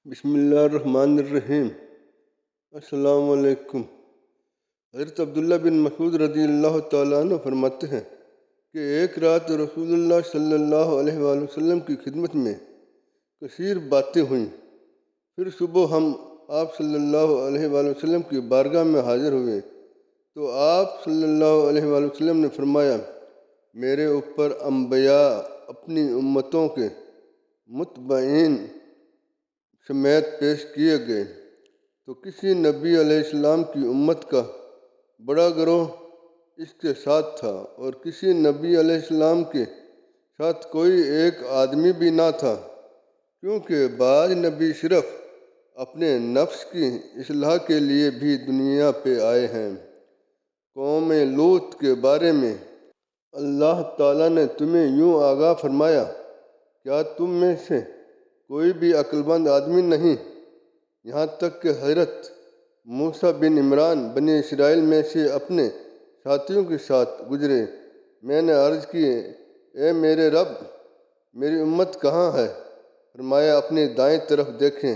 بسم اللہ الرحمن الرحیم۔ السلام علیکم۔ حضرت عبداللہ بن مسعود رضی اللہ تعالیٰ عنہ فرماتے ہیں کہ ایک رات رسول اللہ صلی اللہ علیہ وآلہ وسلم کی خدمت میں کثیر باتیں ہوئیں۔ پھر صبح ہم آپ صلی اللہ علیہ وآلہ وسلم کی بارگاہ میں حاضر ہوئے تو آپ صلی اللہ علیہ وآلہ وسلم نے فرمایا، میرے اوپر انبیاء اپنی امتوں کے متبعین سمیت پیش کیے گئے تو کسی نبی علیہ السلام کی امت کا بڑا گروہ اس کے ساتھ تھا اور کسی نبی علیہ السلام کے ساتھ کوئی ایک آدمی بھی نہ تھا، کیونکہ بعض نبی صرف اپنے نفس کی اصلاح کے لیے بھی دنیا پہ آئے ہیں۔ قوم لوط کے بارے میں اللہ تعالیٰ نے تمہیں یوں آگاہ فرمایا، کیا تم میں سے کوئی بھی عقل مند آدمی نہیں؟ یہاں تک کہ حضرت موسیٰ بن عمران بنی اسرائیل میں سے اپنے ساتھیوں کے ساتھ گزرے۔ میں نے عرض کی، اے میرے رب، میری امت کہاں ہے؟ فرمایا، اپنی دائیں طرف دیکھیں۔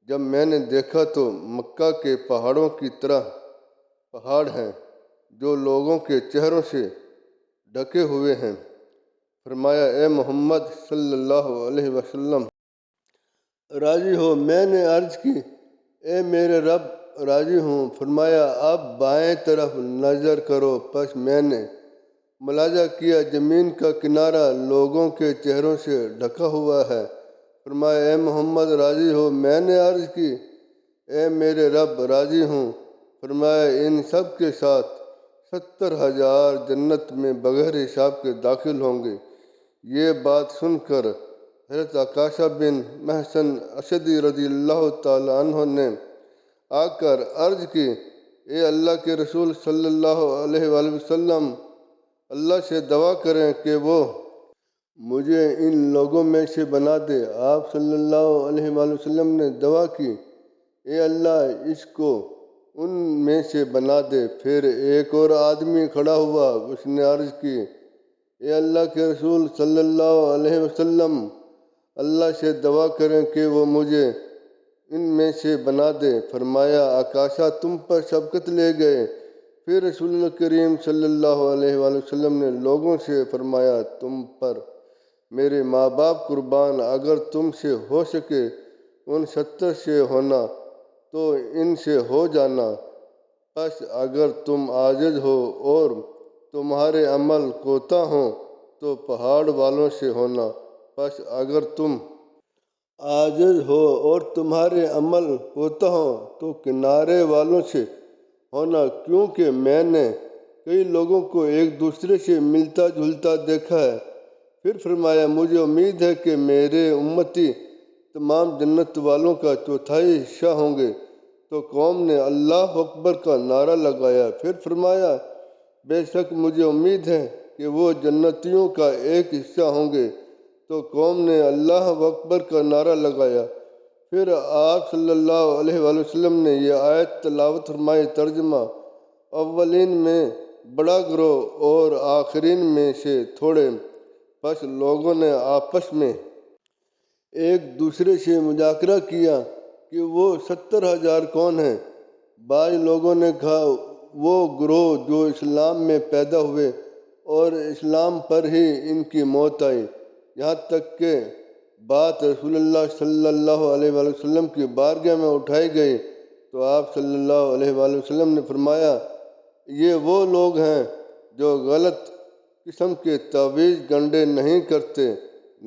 جب میں نے دیکھا تو مکہ کے پہاڑوں کی طرح پہاڑ ہیں جو لوگوں کے چہروں سے ڈھکے ہوئے ہیں۔ فرمایا، اے محمد صلی اللہ علیہ وسلم، راضی ہو؟ میں نے عرض کی، اے میرے رب، راضی ہوں۔ فرمایا، اب بائیں طرف نظر کرو۔ پس میں نے ملاحظہ کیا زمین کا کنارہ لوگوں کے چہروں سے ڈھکا ہوا ہے۔ فرمایا، اے محمد، راضی ہو؟ میں نے عرض کی، اے میرے رب، راضی ہوں۔ فرمایا، ان سب کے ساتھ 70,000 جنت میں بغیر حساب کے داخل ہوں گے۔ یہ بات سن کر حضرت عکاشہ بن محصن اسدی رضی اللہ تعالیٰ عنہ نے آ کر عرض کی، اے اللہ کے رسول صلی اللہ علیہ وآلہ وسلم، اللہ سے دعا کریں کہ وہ مجھے ان لوگوں میں سے بنا دے۔ آپ صلی اللہ علیہ وآلہ وسلم نے دعا کی، اے اللہ، اس کو ان میں سے بنا دے۔ پھر ایک اور آدمی کھڑا ہوا، اس نے عرض کی، اے اللہ کے رسول صلی اللہ علیہ وسلم، اللہ سے دعا کریں کہ وہ مجھے ان میں سے بنا دے۔ فرمایا، عکاشہ تم پر شفقت لے گئے۔ پھر رسول اللہ کریم صلی اللہ علیہ وآلہ وسلم نے لوگوں سے فرمایا، تم پر میرے ماں باپ قربان، اگر تم سے ہو سکے ان 70 سے ہونا تو ان سے ہو جانا۔ پس اگر تم عاجز ہو اور تمہارے عمل کوتاہ ہوں تو پہاڑ والوں سے ہونا۔ پس اگر تم عاجز ہو اور تمہارے عمل کوتاہ ہوں تو کنارے والوں سے ہونا، کیونکہ میں نے کئی لوگوں کو ایک دوسرے سے ملتا جلتا دیکھا ہے۔ پھر فرمایا، مجھے امید ہے کہ میرے امتی تمام جنت والوں کا چوتھائی حصہ ہوں گے۔ تو قوم نے اللہ اکبر کا نعرہ لگایا۔ پھر فرمایا، بے شک مجھے امید ہے کہ وہ جنتیوں کا ایک حصہ ہوں گے۔ تو قوم نے اللہ اکبر کا نعرہ لگایا۔ پھر آپ صلی اللہ علیہ وآلہ وسلم نے یہ آیت تلاوت فرمائی، ترجمہ: اولین میں بڑا گروہ اور آخرین میں سے تھوڑے۔ پس لوگوں نے آپس میں ایک دوسرے سے مذاکرہ کیا کہ وہ 70,000 کون ہیں۔ بعض لوگوں نے کہا، وہ گروہ جو اسلام میں پیدا ہوئے اور اسلام پر ہی ان کی موت آئی۔ یہاں تک کہ بات رسول اللہ صلی اللہ علیہ وآلہ وسلم کی بارگاہ میں اٹھائی گئی تو آپ صلی اللہ علیہ وآلہ وسلم نے فرمایا، یہ وہ لوگ ہیں جو غلط قسم کے تعویذ گنڈے نہیں کرتے،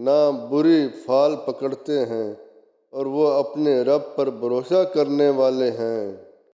نہ بری فال پکڑتے ہیں، اور وہ اپنے رب پر بھروسہ کرنے والے ہیں۔